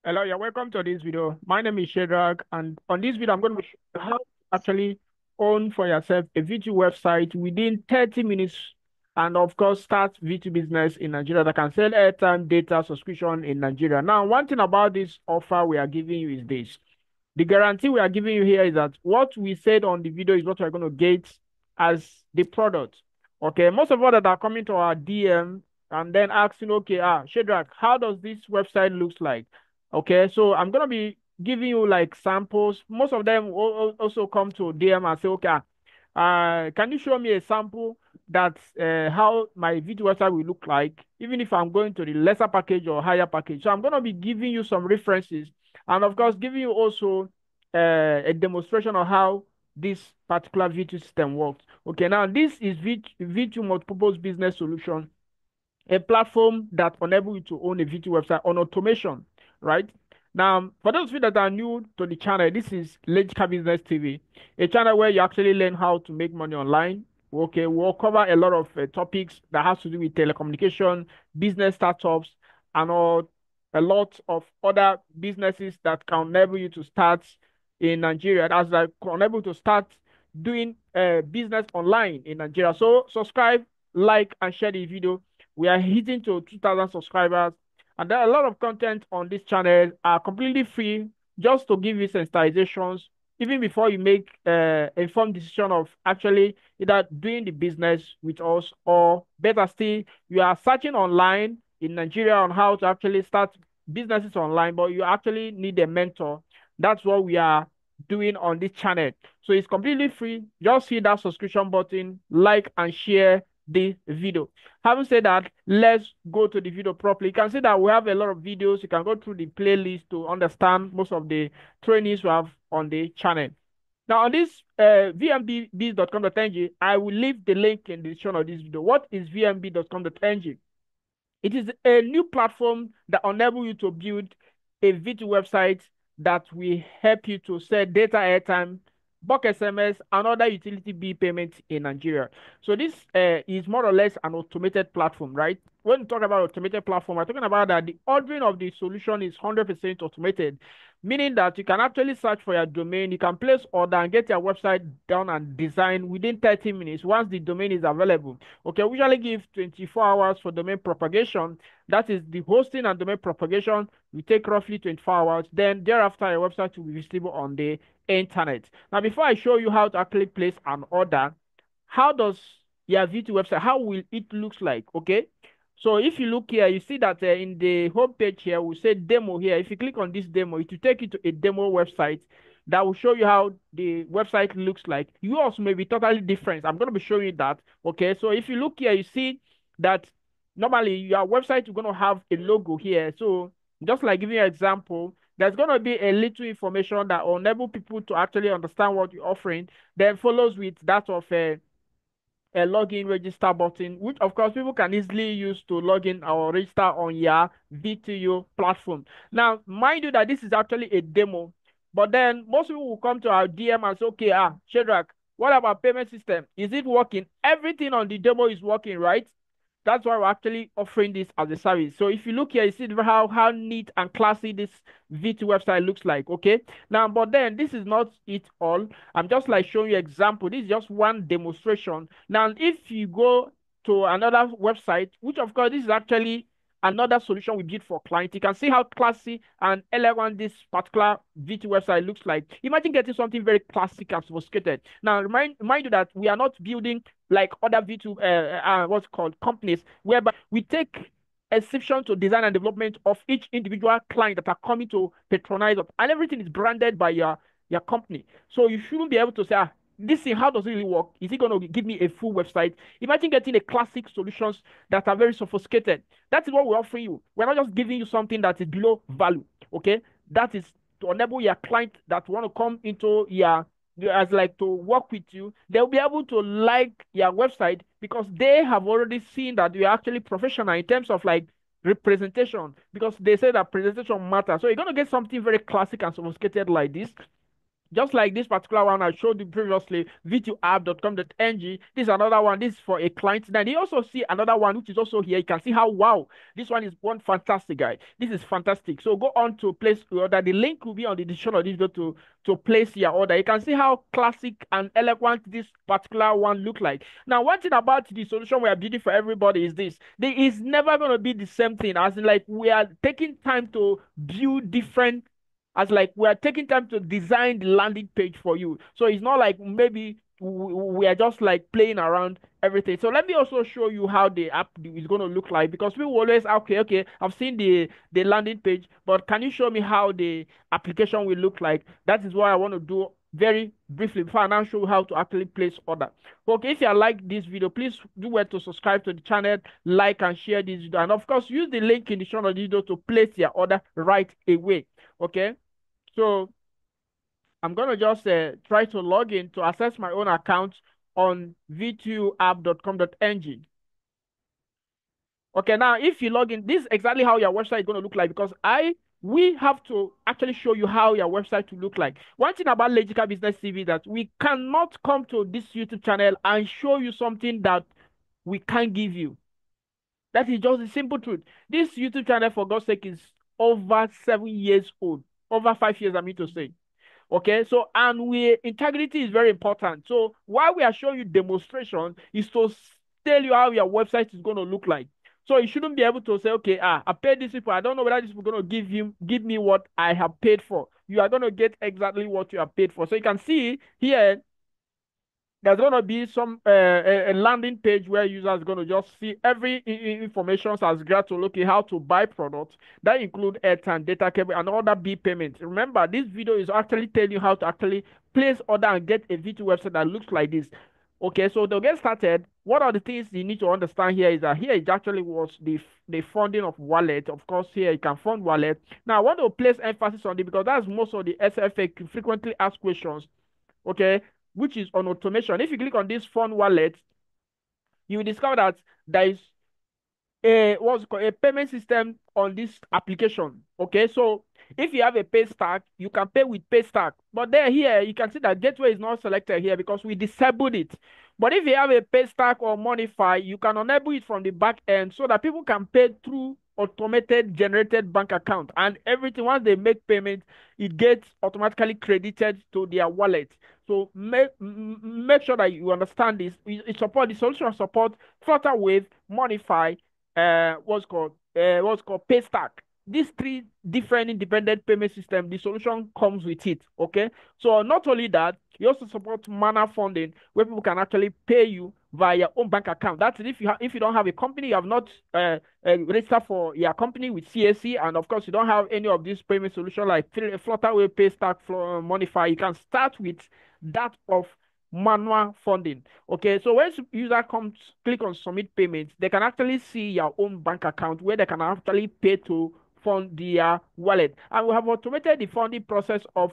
Hello, you're welcome to this video. My name is Shedrach, and on this video, I'm going to show you how to actually own for yourself a VTU website within 30 minutes, and of course, start VTU business in Nigeria that can sell airtime, data, subscription in Nigeria. Now, one thing about this offer we are giving you is this. The guarantee we are giving you here is that what we said on the video is what we're going to get as the product. Okay, most of all that are coming to our DM and then asking, okay, Shedrach, how does this website looks like? Okay, so I'm gonna be giving you like samples. Most of them also come to DM and say, okay, can you show me a sample that's how my video website will look like, even if I'm going to the lesser package or higher package. So I'm gonna be giving you some references and of course giving you also a demonstration of how this particular V2 system works. Okay, now this is V2 multipurpose business solution, a platform that enable you to own a VT website on automation, right? Now, for those of you that are new to the channel, this is Legit Cash Business TV, a channel where you actually learn how to make money online. Okay, we'll cover a lot of topics that has to do with telecommunication, business startups, and all a lot of other businesses that can enable you to start in Nigeria. That's like enable to start doing business online in Nigeria. So subscribe, like, and share the video. We are hitting to 2,000 subscribers, and there are a lot of content on this channel are completely free, just to give you sensitizations even before you make informed decision of actually either doing the business with us, or better still, you are searching online in Nigeria on how to actually start businesses online, but you actually need a mentor. That's what we are doing on this channel. So it's completely free. Just hit that subscription button, like, and share the video. Having said that, let's go to the video properly. You can see that we have a lot of videos. You can go through the playlist to understand most of the trainings we have on the channel. Now, on this vmbbiz.com.ng, I will leave the link in the description of this video. What is vmb.com.ng? It is a new platform that enable you to build a video website that will help you to sell data, airtime, bulk SMS, and other utility bill payments in Nigeria. So this is more or less an automated platform, right? When we talk about automated platform, we're talking about that the ordering of the solution is 100% automated, meaning that you can actually search for your domain, you can place order and get your website done and designed within 30 minutes once the domain is available. Okay, we usually give 24 hours for domain propagation. That is the hosting and domain propagation. We take roughly 24 hours. Then thereafter, your website will be visible on the internet. Now, before I show you how to actually place an order, how does your V2 website, how will it looks like? Okay. So if you look here, you see that in the home page here, we say demo here. If you click on this demo, it will take you to a demo website that will show you how the website looks like. Yours may be totally different. I'm going to be showing you that. Okay. So if you look here, you see that normally your website is going to have a logo here. So just like giving you an example, there's going to be a little information that will enable people to actually understand what you're offering. Then follows with that of a login register button, which of course people can easily use to log in or register on your VTU platform. Now, mind you that this is actually a demo, but then most people will come to our DM and say, okay, Shedrach, what about payment system? Is it working? Everything on the demo is working, right? That's why we're actually offering this as a service. So if you look here, you see how neat and classy this V2 website looks like. Okay. Now, but then this is not it all. I'm just like showing you example. This is just one demonstration. Now, if you go to another website, which of course this is actually another solution we built for clients, you can see how classy and elegant this particular V2 website looks like. Imagine getting something very classic and sophisticated. Now, remind you that we are not building like other V2 what's called companies, whereby we take exception to design and development of each individual client that are coming to patronize us, and everything is branded by your company. So you shouldn't be able to say, this thing, how does it really work? Is it going to give me a full website? Imagine getting a classic solutions that are very sophisticated. That is what we're offering you. We're not just giving you something that is below value. Okay, that is to enable your client that want to come into your as like to work with you. They'll be able to like your website because they have already seen that you're actually professional in terms of like representation, because they say that presentation matters. So you're going to get something very classic and sophisticated like this. Just like this particular one I showed you previously, vtuapp.com.ng. This is another one. This is for a client. Then you also see another one which is also here. You can see how, wow, this one is one fantastic guy. This is fantastic. So go on to place your order. The link will be on the description of this video to place your order. You can see how classic and eloquent this particular one look like. Now, one thing about the solution we are building for everybody is this. There is never going to be the same thing, as in like we are taking time to build different, as like we are taking time to design the landing page for you. So it's not like maybe we are just like playing around everything. So let me also show you how the app is going to look like, because people always, okay, I've seen the landing page, but can you show me how the application will look like? That is what I want to do very briefly before I now show you how to actually place order. Okay, if you like this video, please do well to subscribe to the channel, like and share this video, and of course use the link in the show of the video to place your order right away. Okay, so I'm gonna just try to log in to access my own account on vtuapp.com.ng. Okay, now if you log in, this is exactly how your website is gonna look like, because we have to actually show you how your website will look like. One thing about Legit Cash Business TV that we cannot come to this YouTube channel and show you something that we can't give you. That is just the simple truth. This YouTube channel, for God's sake, is over 7 years old. Over 5 years, I mean to say. Okay, so and integrity is very important. So while we are showing you demonstration, is to tell you how your website is going to look like. So you shouldn't be able to say, okay, I paid these people. I don't know whether these people are going to give me what I have paid for. You are going to get exactly what you have paid for. So you can see here, there's going to be some a landing page where users are going to just see every information as regards to look at how to buy products that include airtime, data cable, and other bill payments. Remember, this video is actually telling you how to actually place order and get a VTU website that looks like this. Okay, so to get started, what are the things you need to understand here is that here it actually was the funding of wallet. Of course, here you can fund wallet. Now, I want to place emphasis on it because that's most of the SFA frequently asked questions. Okay, which is on automation. If you click on this fund wallet, you will discover that there is what's called a payment system on this application. Okay, so if you have a pay stack, you can pay with pay stack. But there here, you can see that gateway is not selected here because we disabled it. But if you have a pay stack or modify, you can enable it from the back end so that people can pay through automated generated bank account, and everything, once they make payment, it gets automatically credited to their wallet. So make sure that you understand this. It support the solution support Flutterwave, Modify, what's called Paystack. These three different independent payment system, the solution comes with it. Okay, so not only that, you also support manner funding, where people can actually pay you via your own bank account. That's if you don't have a company, you have not registered for your company with CAC, and of course you don't have any of these payment solution like Flutterwave, Paystack, Modify. You can start with that of manual funding. Okay, so when user comes click on submit payments, they can actually see your own bank account where they can actually pay to fund their wallet. And we have automated the funding process of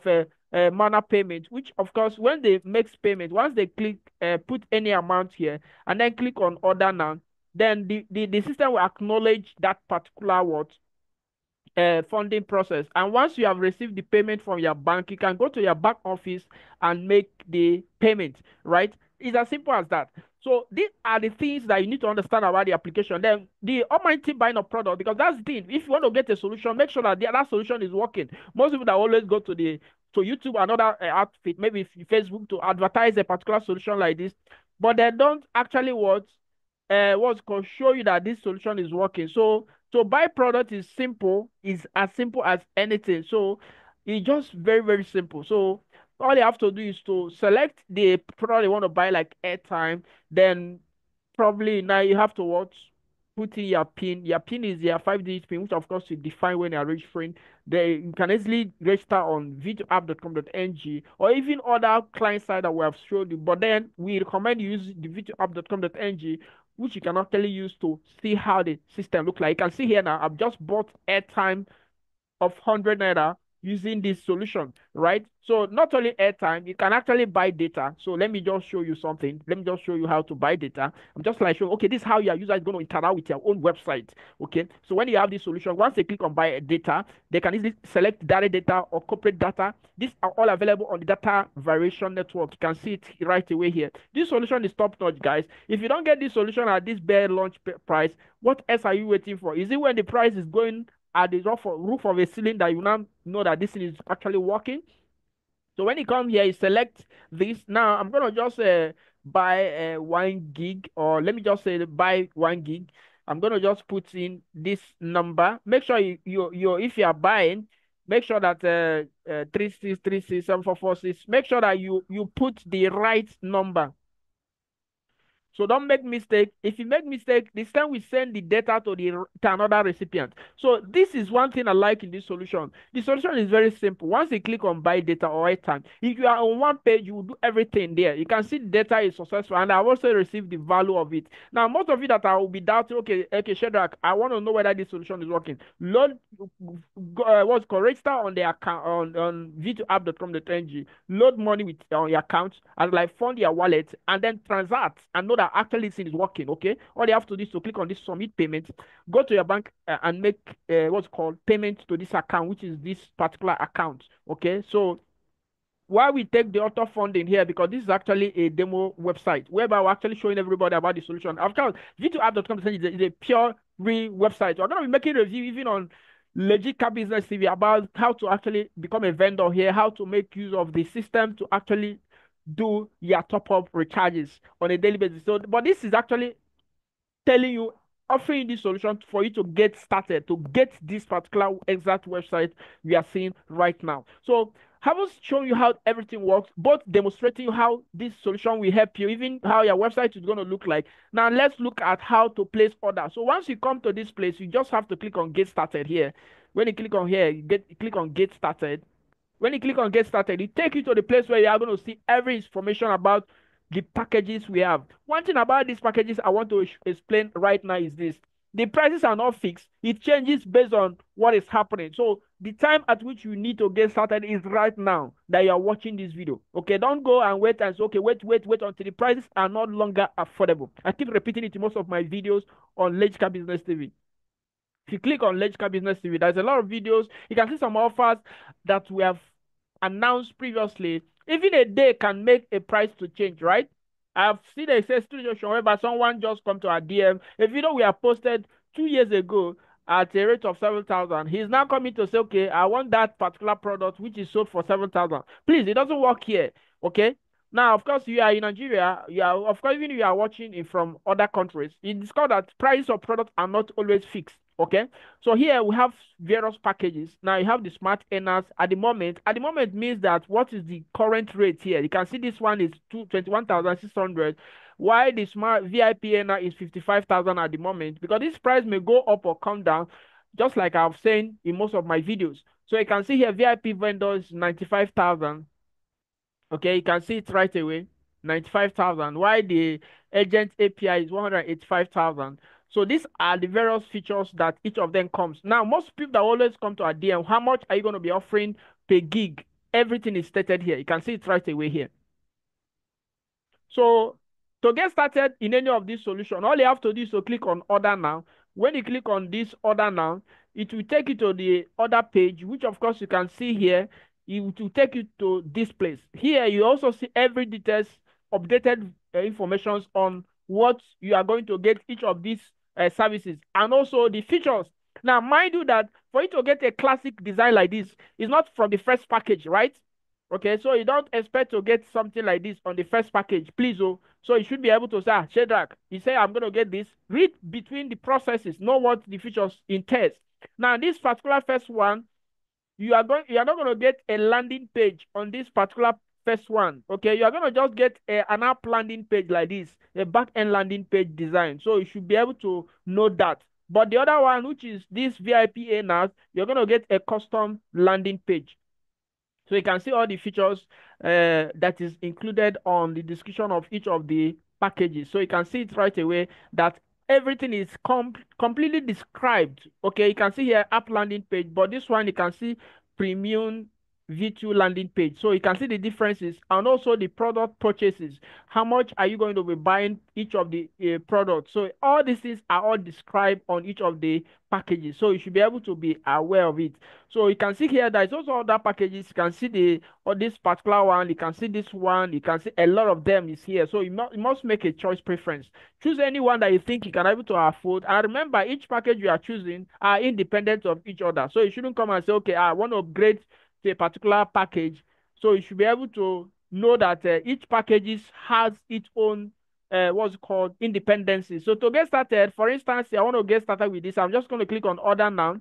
manual payment, which of course when they make payment, once they click put any amount here and then click on order now, then the system will acknowledge that particular what funding process. And once you have received the payment from your bank, you can go to your back office and make the payment, right? It's as simple as that. So these are the things that you need to understand about the application. Then the almighty buying of product, because that's the thing. If you want to get a solution, make sure that that solution is working. Most people that always go to YouTube, another outfit, maybe Facebook, to advertise a particular solution like this, but they don't actually what's called show you that this solution is working. So to buy product is as simple as anything. So it's just very, very simple. So all you have to do is to select the product you want to buy, like airtime. Then probably now you have to put in your PIN. Your PIN is your 5-digit PIN, which of course you define when you're registering. Then you can easily register on vtuapp.com.ng or even other client side that we have showed you. But then we recommend you use the vtuapp.com.ng, which you can actually use to see how the system look like. You can see here now, I've just bought airtime of 100 naira using this solution, right? So not only airtime, you can actually buy data. So let me just show you something. Let me just show you how to buy data. I'm just like showing, okay, this is how your user is going to interact with your own website. Okay, so when you have this solution, once they click on buy data, they can easily select direct data or corporate data. These are all available on the data variation network. You can see it right away here. This solution is top notch, guys. If you don't get this solution at this bare launch price, what else are you waiting for? Is it when the price is going at the roof of a ceiling that you now know that this thing is actually working? So when you come here, you select this. Now I'm gonna just buy 1 gig, or let me just say buy 1 gig. I'm gonna just put in this number. Make sure you if you are buying, make sure that 36367446. Make sure that you put the right number. So don't make mistake. If you make mistake, this time we send the data to another recipient. So this is one thing I like in this solution. The solution is very simple. Once you click on buy data or airtime, if you are on one page, you will do everything there. You can see the data is successful, and I've also received the value of it. Now, most of you that I will be doubting, okay, Shedrach, I want to know whether this solution is working. Load what's called register on the account on v2app.com.ng. Load money with on your account and like fund your wallet, and then transact and know that actually this is working. Okay, all you have to do is to click on this submit payment, go to your bank and make what's called payment to this account, which is this particular account. Okay, so why we take the auto funding here, because this is actually a demo website whereby we're actually showing everybody about the solution. Of course, v2app.com is a pure free website. We're going to be making a review even on Legit Cash Business TV about how to actually become a vendor here, how to make use of the system to actually do your top-up recharges on a daily basis. So, but this is actually telling you, offering this solution for you to get started, to get this particular exact website we are seeing right now. So haven't shown you how everything works, both demonstrating you how this solution will help you, even how your website is going to look like. Now let's look at how to place orders. So once you come to this place, you just have to click on get started here. When you click on here, click on get started. When you click on get started, it takes you to the place where you are going to see every information about the packages we have. One thing about these packages I want to explain right now is this. The prices are not fixed. It changes based on what is happening. So the time at which you need to get started is right now that you are watching this video. Okay, don't go and wait and say, okay, wait until the prices are no longer affordable. I keep repeating it in most of my videos on Legit Cash Business TV. If you click on Legit Cash Business TV, there's a lot of videos. You can see some offers that we have announced previously. Even a day can make a price to change, right? I've seen a situation whereby someone just come to our DM. A video we have posted 2 years ago at a rate of 7,000. He's now coming to say, okay, I want that particular product which is sold for 7,000. Please, it doesn't work here. Okay. Now, of course, you are in Nigeria. You are, of course, even if you are watching it from other countries, you discover that prices of products are not always fixed. Okay, so here we have various packages. Now you have the smart earners at the moment. At the moment means that what is the current rate here? You can see this one is 21,600, while the smart VIP earner is 55,000 at the moment, because this price may go up or come down, just like I've said in most of my videos. So you can see here VIP vendors 95,000. Okay, you can see it right away, 95,000. Why the agent API is 185,000. So these are the various features that each of them comes. Now, most people that always come to our DM, how much are you going to be offering per gig? Everything is stated here. You can see it right away here. So to get started in any of these solutions, all you have to do is to click on order now. When you click on this order now, it will take you to the order page, which of course you can see here. It will take you to this place. Here you also see every details, updated information on what you are going to get each of these services, and also the features. Now, mind you that for you to get a classic design like this, it's not from the first package, right? Okay, so you don't expect to get something like this on the first package, please. Oh, so you should be able to say, Shedrach, you say I'm going to get this. Read between the processes, know what the features entails. Now, this particular first one, you are not going to get a landing page on this particular first one. Okay, you are going to just get an app landing page like this, a back end landing page design. So you should be able to know that. But the other one, which is this VIP earners, you're going to get a custom landing page. So you can see all the features that is included on the description of each of the packages. So you can see it right away that everything is completely described. Okay, you can see here app landing page, but this one you can see premium V2 landing page. So you can see the differences and also the product purchases. How much are you going to be buying each of the products? So all these things are all described on each of the packages. So you should be able to be aware of it. So you can see here there's also other packages. You can see the or this particular one. You can see this one. You can see a lot of them is here. So you must make a choice preference. Choose any one that you think you can able to afford. And remember, each package you are choosing are independent of each other. So you shouldn't come and say, okay, I want to upgrade to a particular package. So you should be able to know that each package has its own what's called independency. So to get started, for instance, I want to get started with this. I'm just going to click on order now.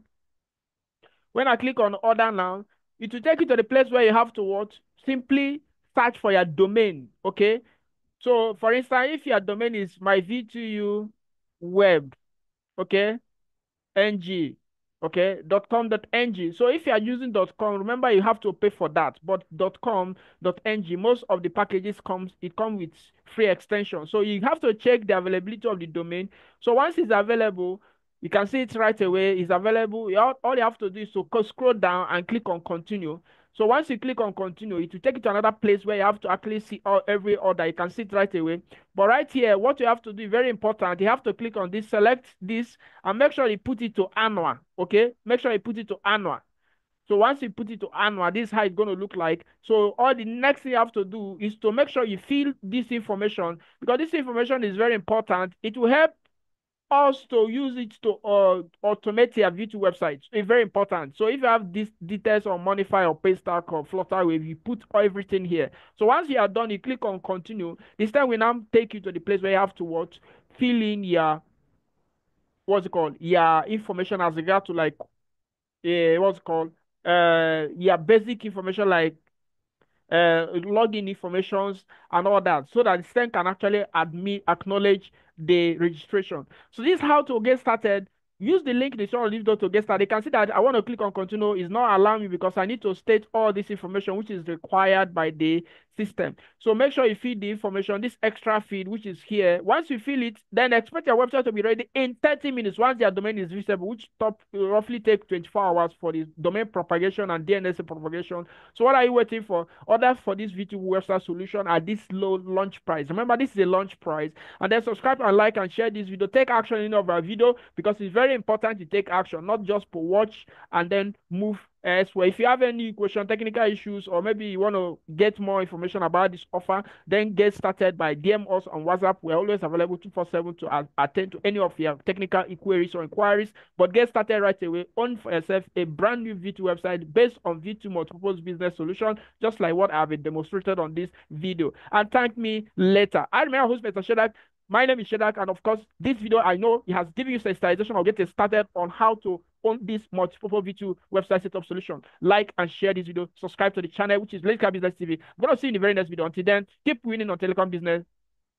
When I click on order now, it will take you to the place where you have to what? Simply search for your domain. Okay. So for instance, if your domain is my VTU web, okay, ng, okay, .com.ng. So if you are using .com, remember you have to pay for that. But .com.ng, most of the packages comes with free extension. So you have to check the availability of the domain. So once it's available, you can see it right away. It's available. All you have to do is to scroll down and click on continue. So once you click on continue, it will take you to another place where you have to actually see every order. You can see it right away. But right here, what you have to do, very important, you have to click on this, select this, and make sure you put it to annual. Okay, make sure you put it to annual. So once you put it to annual, this is how it's going to look like. So all the next thing you have to do is to make sure you fill this information, because this information is very important. It will help us to use it to automate your V2 website. It's very important. So if you have these details on Monify or Paystack or Flutterwave, you put everything here. So once you are done, you click on continue. This time we now take you to the place where you have to what? Fill in your your information as regard to like your basic information like login informations and all that, so that the system can actually acknowledge the registration. So this is how to get started. Use the link in the show leave to get started. You can see that I want to click on continue. It's not allowing me because I need to state all this information which is required by the system. So make sure you feed the information, this extra feed which is here. Once you fill it, then expect your website to be ready in 30 minutes once your domain is visible, which roughly take 24 hours for the domain propagation and DNS propagation. So what are you waiting for? Order for this VTU website solution at this low launch price. Remember, this is a launch price. And then subscribe and like and share this video. Take action in our video, because it's very important to take action, not just to watch and then move elsewhere. If you have any question, technical issues, or maybe you want to get more information about this offer, then get started by DM us on WhatsApp. We're always available 24/7 to attend to any of your technical inquiries or inquiries. But get started right away. Own for yourself a brand new V2 website based on V2 multipurpose business solution, just like what I've demonstrated on this video. And thank me later. I'm your host, Mr. Shedrach. My name is Shedrach, and of course, this video, I know it has given you sensitization or get started on how to own this multiple V2 website setup solution. Like and share this video. Subscribe to the channel, which is Legit Cash Business TV. I'm going to see you in the very next video. Until then, keep winning on telecom business.